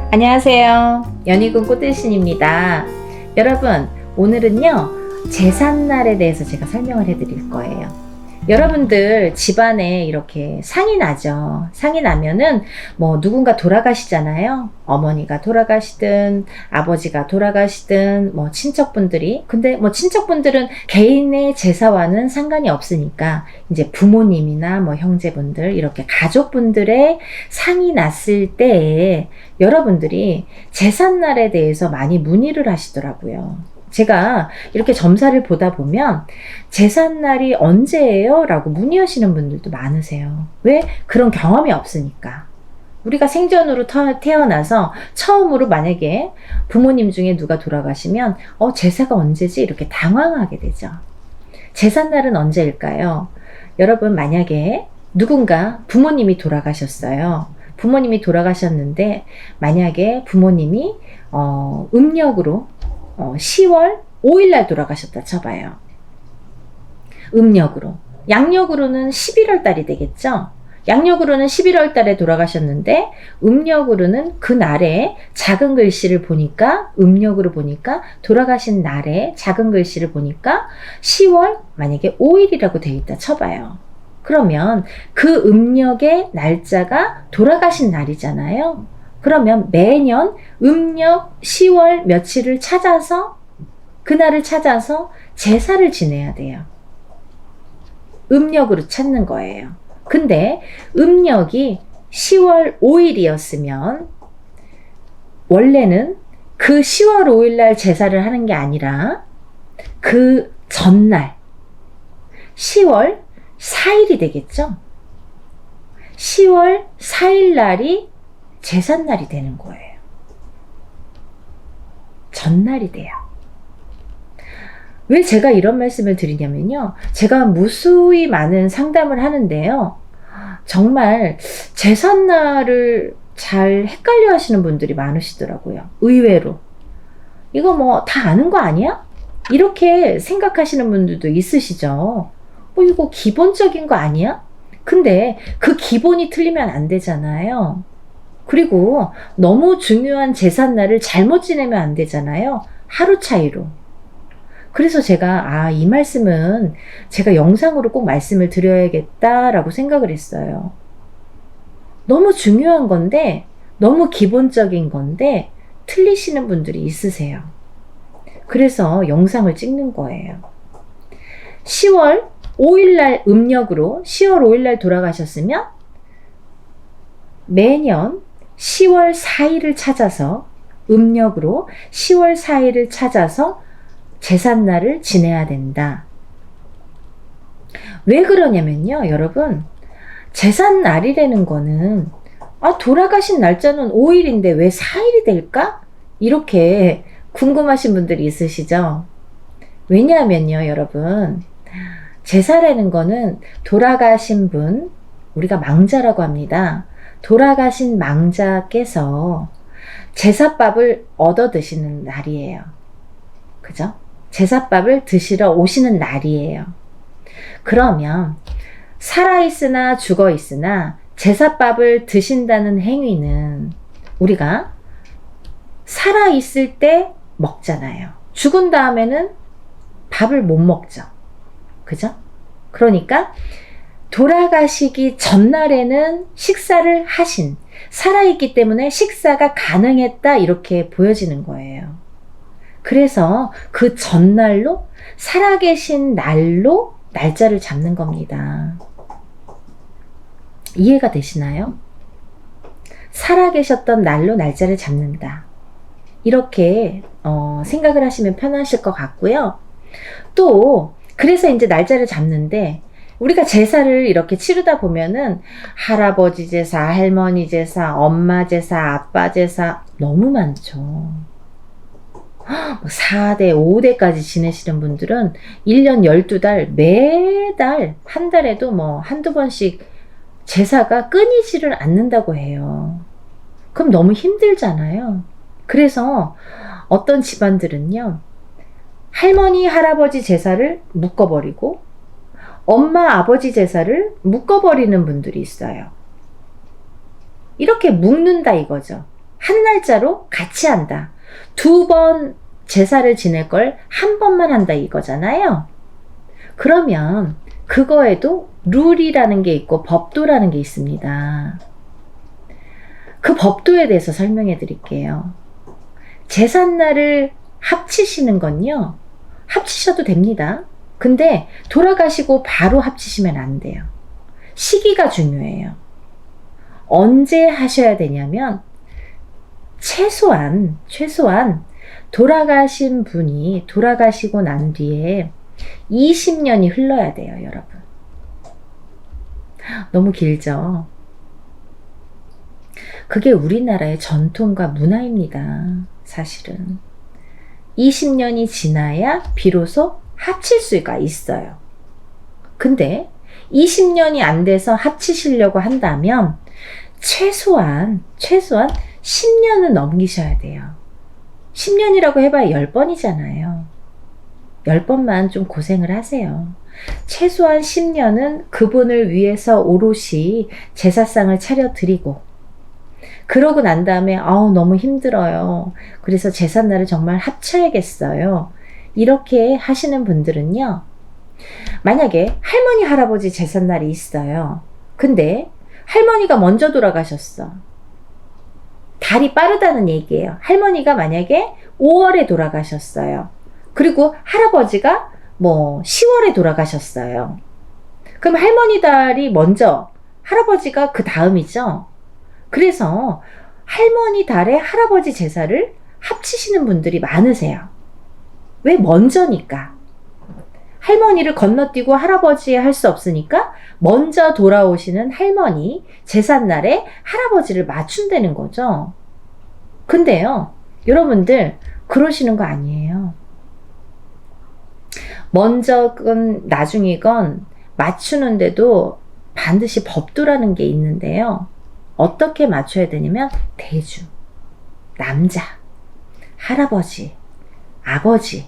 안녕하세요. 연희군 꽃들신입니다. 여러분, 오늘은요, 제삿날에 대해서 제가 설명을 해드릴 거예요. 여러분들 집안에 이렇게 상이 나죠. 상이 나면은 뭐 누군가 돌아가시잖아요. 어머니가 돌아가시든 아버지가 돌아가시든 뭐 친척분들이. 근데 뭐 친척분들은 개인의 제사와는 상관이 없으니까 이제 부모님이나 뭐 형제분들 이렇게 가족분들의 상이 났을 때에 여러분들이 제삿날에 대해서 많이 문의를 하시더라고요. 제가 이렇게 점사를 보다 보면 제삿날이 언제예요? 라고 문의하시는 분들도 많으세요. 왜? 그런 경험이 없으니까. 우리가 생전으로 태어나서 처음으로 만약에 부모님 중에 누가 돌아가시면 제사가 언제지? 이렇게 당황하게 되죠. 제삿날은 언제일까요? 여러분, 만약에 누군가 부모님이 돌아가셨어요. 부모님이 돌아가셨는데 만약에 부모님이 음력으로 10월 5일 날 돌아가셨다 쳐봐요. 음력으로. 양력으로는 11월 달이 되겠죠? 양력으로는 11월 달에 돌아가셨는데 음력으로는 그 날에 작은 글씨를 보니까 음력으로 보니까 돌아가신 날에 작은 글씨를 보니까 10월 만약에 5일이라고 되어 있다 쳐봐요. 그러면 그 음력의 날짜가 돌아가신 날이잖아요. 그러면 매년 음력 10월 며칠을 찾아서 그날을 찾아서 제사를 지내야 돼요. 음력으로 찾는 거예요. 근데 음력이 10월 5일이었으면 원래는 그 10월 5일 날 제사를 하는 게 아니라 그 전날 10월 4일이 되겠죠? 10월 4일 날이 제삿날이 되는 거예요. 전날이 돼요. 왜 제가 이런 말씀을 드리냐면요. 제가 무수히 많은 상담을 하는데요. 정말 제삿날을 잘 헷갈려 하시는 분들이 많으시더라고요. 의외로. 이거 뭐 다 아는 거 아니야? 이렇게 생각하시는 분들도 있으시죠. 이거 기본적인 거 아니야? 근데 그 기본이 틀리면 안 되잖아요. 그리고 너무 중요한 제삿날을 잘못 지내면 안 되잖아요. 하루 차이로. 그래서 제가 이 말씀은 제가 영상으로 꼭 말씀을 드려야겠다라고 생각을 했어요. 너무 중요한 건데 너무 기본적인 건데 틀리시는 분들이 있으세요. 그래서 영상을 찍는 거예요. 10월 5일날 음력으로 10월 5일날 돌아가셨으면 매년 10월 4일을 찾아서 음력으로 10월 4일을 찾아서 제삿날을 지내야 된다. 왜 그러냐면요, 여러분. 제삿날이라는 거는 돌아가신 날짜는 5일인데 왜 4일이 될까? 이렇게 궁금하신 분들이 있으시죠? 왜냐하면요, 여러분. 제사라는 거는 돌아가신 분, 우리가 망자라고 합니다. 돌아가신 망자께서 제사밥을 얻어 드시는 날이에요. 그죠? 제사밥을 드시러 오시는 날이에요. 그러면 살아있으나 죽어있으나 제사밥을 드신다는 행위는 우리가 살아있을 때 먹잖아요. 죽은 다음에는 밥을 못 먹죠. 그죠? 그러니까 돌아가시기 전날에는 식사를 하신, 살아있기 때문에 식사가 가능했다 이렇게 보여지는 거예요. 그래서 그 전날로 살아계신 날로 날짜를 잡는 겁니다. 이해가 되시나요? 살아계셨던 날로 날짜를 잡는다. 이렇게 생각을 하시면 편하실 것 같고요. 또 그래서 이제 날짜를 잡는데 우리가 제사를 이렇게 치르다 보면은 할아버지 제사, 할머니 제사, 엄마 제사, 아빠 제사 너무 많죠. 4대, 5대까지 지내시는 분들은 1년 12달 매달 한 달에도 뭐 한두 번씩 제사가 끊이지를 않는다고 해요. 그럼 너무 힘들잖아요. 그래서 어떤 집안들은요, 할머니, 할아버지 제사를 묶어버리고 엄마, 아버지 제사를 묶어버리는 분들이 있어요. 이렇게 묶는다 이거죠. 한 날짜로 같이 한다. 2번 제사를 지낼 걸 한 번만 한다 이거잖아요. 그러면 그거에도 룰이라는 게 있고 법도라는 게 있습니다. 그 법도에 대해서 설명해 드릴게요. 제삿날을 합치시는 건요, 합치셔도 됩니다. 근데 돌아가시고 바로 합치시면 안 돼요. 시기가 중요해요. 언제 하셔야 되냐면 최소한 돌아가신 분이 돌아가시고 난 뒤에 20년이 흘러야 돼요, 여러분. 너무 길죠? 그게 우리나라의 전통과 문화입니다, 사실은. 20년이 지나야 비로소 합칠 수가 있어요. 근데 20년이 안 돼서 합치시려고 한다면 최소한 10년은 넘기셔야 돼요. 10년이라고 해봐야 10번이잖아요. 10번만 좀 고생을 하세요. 최소한 10년은 그분을 위해서 오롯이 제사상을 차려드리고, 그러고 난 다음에 너무 힘들어요. 그래서 제삿날을 정말 합쳐야겠어요. 이렇게 하시는 분들은요, 만약에 할머니 할아버지 제삿날이 있어요. 근데 할머니가 먼저 돌아가셨어. 달이 빠르다는 얘기예요. 할머니가 만약에 5월에 돌아가셨어요. 그리고 할아버지가 10월에 돌아가셨어요. 그럼 할머니 달이 먼저, 할아버지가 그 다음이죠. 그래서 할머니 달에 할아버지 제사를 합치시는 분들이 많으세요. 왜? 먼저니까. 할머니를 건너뛰고 할아버지 할 수 없으니까 먼저 돌아오시는 할머니 제삿날에 할아버지를 맞춘다는 거죠. 근데요, 여러분들 그러시는 거 아니에요. 먼저건 나중이건 맞추는데도 반드시 법도라는 게 있는데요. 어떻게 맞춰야 되냐면 대주, 남자, 할아버지, 아버지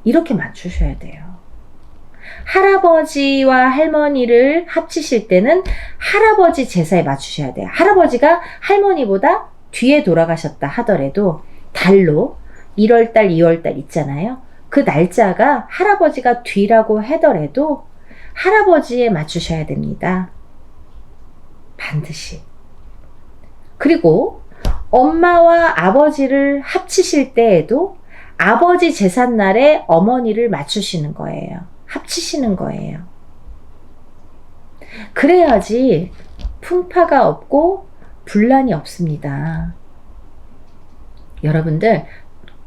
이렇게 맞추셔야 돼요. 할아버지와 할머니를 합치실 때는 할아버지 제사에 맞추셔야 돼요. 할아버지가 할머니보다 뒤에 돌아가셨다 하더라도 달로 1월달, 2월달 있잖아요. 그 날짜가 할아버지가 뒤라고 하더라도 할아버지에 맞추셔야 됩니다. 반드시. 그리고 엄마와 아버지를 합치실 때에도 아버지 제삿날에 어머니를 맞추시는 거예요. 합치시는 거예요. 그래야지 풍파가 없고 분란이 없습니다. 여러분들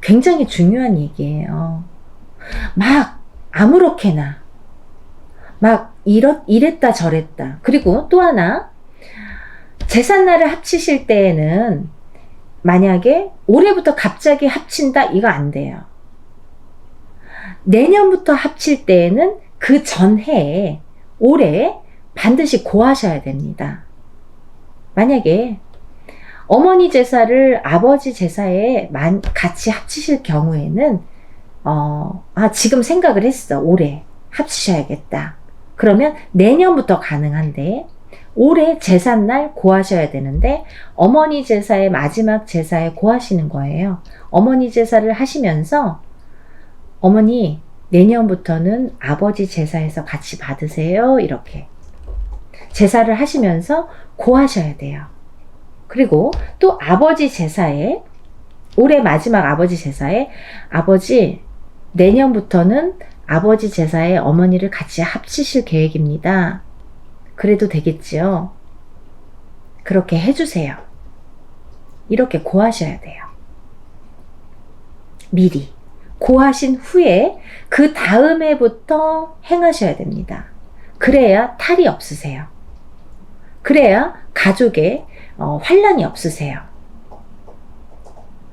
굉장히 중요한 얘기예요. 막 아무렇게나 막 이랬다 저랬다. 그리고 또 하나, 제삿날을 합치실 때에는 만약에 올해부터 갑자기 합친다, 이거 안 돼요. 내년부터 합칠 때에는 그 전해에 올해 반드시 고하셔야 됩니다. 만약에 어머니 제사를 아버지 제사에 같이 합치실 경우에는 지금 생각을 했어. 올해 합치셔야겠다. 그러면 내년부터 가능한데 올해 제삿날 고하셔야 되는데 어머니 제사의 마지막 제사에 고하시는 거예요. 어머니 제사를 하시면서 어머니 내년부터는 아버지 제사에서 같이 받으세요. 이렇게 제사를 하시면서 고하셔야 돼요. 그리고 또 아버지 제사에, 올해 마지막 아버지 제사에 아버지 내년부터는 아버지 제사에 어머니를 같이 합치실 계획입니다. 그래도 되겠지요? 그렇게 해주세요. 이렇게 고하셔야 돼요. 미리. 고하신 후에 그 다음 해부터 행하셔야 됩니다. 그래야 탈이 없으세요. 그래야 가족에 환란이 없으세요.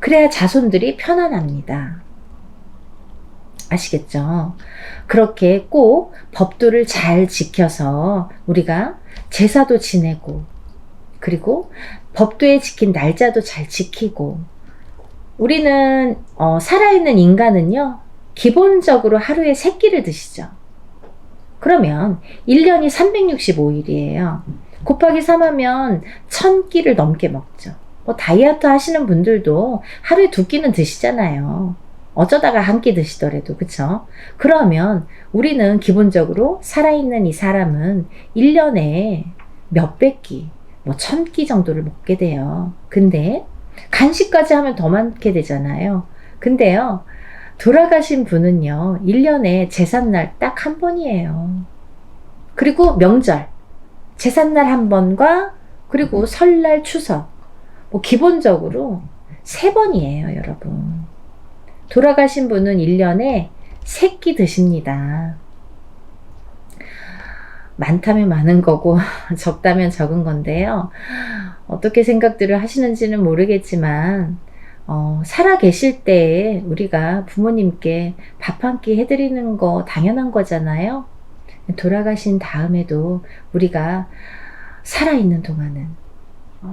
그래야 자손들이 편안합니다. 아시겠죠? 그렇게 꼭 법도를 잘 지켜서 우리가 제사도 지내고, 그리고 법도에 지킨 날짜도 잘 지키고, 우리는 살아있는 인간은요, 기본적으로 하루에 3끼를 드시죠. 그러면 1년이 365일이에요. 곱하기 3하면 1000끼를 넘게 먹죠. 뭐 다이어트 하시는 분들도 하루에 2끼는 드시잖아요. 어쩌다가 한 끼 드시더라도, 그쵸? 그러면 우리는 기본적으로 살아있는 이 사람은 1년에 몇백 끼, 뭐 1000끼 정도를 먹게 돼요. 근데 간식까지 하면 더 많게 되잖아요. 근데요, 돌아가신 분은요, 1년에 제삿날 딱 한 번이에요. 그리고 명절, 제삿날 한 번과 그리고 설날, 추석, 뭐 기본적으로 3번이에요, 여러분. 돌아가신 분은 1년에 3끼 드십니다. 많다면 많은 거고 적다면 적은 건데요. 어떻게 생각들을 하시는지는 모르겠지만 살아 계실 때 우리가 부모님께 밥 한 끼 해드리는 거 당연한 거잖아요. 돌아가신 다음에도 우리가 살아있는 동안은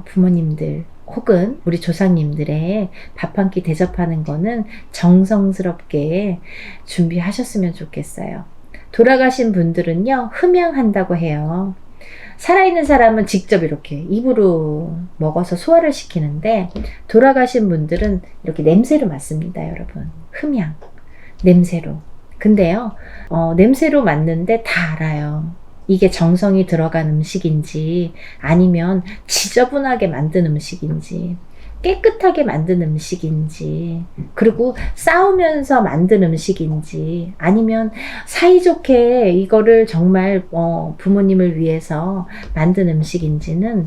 부모님들 혹은 우리 조상님들의 밥 한 끼 대접하는 거는 정성스럽게 준비하셨으면 좋겠어요. 돌아가신 분들은요, 흠양한다고 해요. 살아있는 사람은 직접 이렇게 입으로 먹어서 소화를 시키는데, 돌아가신 분들은 이렇게 냄새로 맡습니다, 여러분. 흠양, 냄새로. 근데요, 냄새로 맡는데 다 알아요. 이게 정성이 들어간 음식인지, 아니면 지저분하게 만든 음식인지, 깨끗하게 만든 음식인지, 그리고 싸우면서 만든 음식인지, 아니면 사이좋게 이거를 정말 부모님을 위해서 만든 음식인지는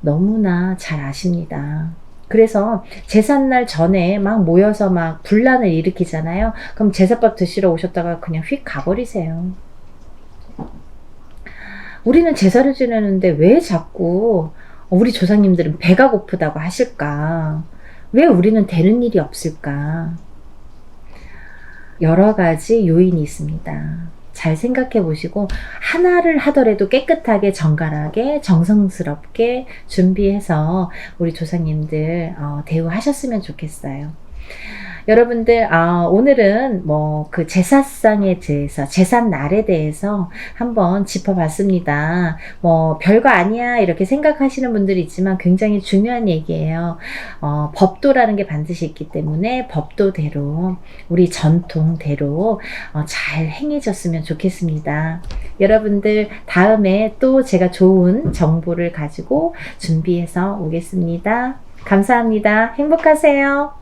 너무나 잘 아십니다. 그래서 제삿날 전에 막 모여서 막 분란을 일으키잖아요. 그럼 제사밥 드시러 오셨다가 그냥 휙 가버리세요. 우리는 제사를 지내는데 왜 자꾸 우리 조상님들은 배가 고프다고 하실까? 왜 우리는 되는 일이 없을까? 여러 가지 요인이 있습니다. 잘 생각해 보시고 하나를 하더라도 깨끗하게 정갈하게 정성스럽게 준비해서 우리 조상님들 대우하셨으면 좋겠어요. 여러분들, 오늘은 그 제사상에 대해서, 제삿날에 대해서 한번 짚어봤습니다. 별거 아니야, 이렇게 생각하시는 분들이 있지만 굉장히 중요한 얘기예요. 법도라는 게 반드시 있기 때문에 법도대로, 우리 전통대로 잘 행해졌으면 좋겠습니다. 여러분들, 다음에 또 제가 좋은 정보를 가지고 준비해서 오겠습니다. 감사합니다. 행복하세요.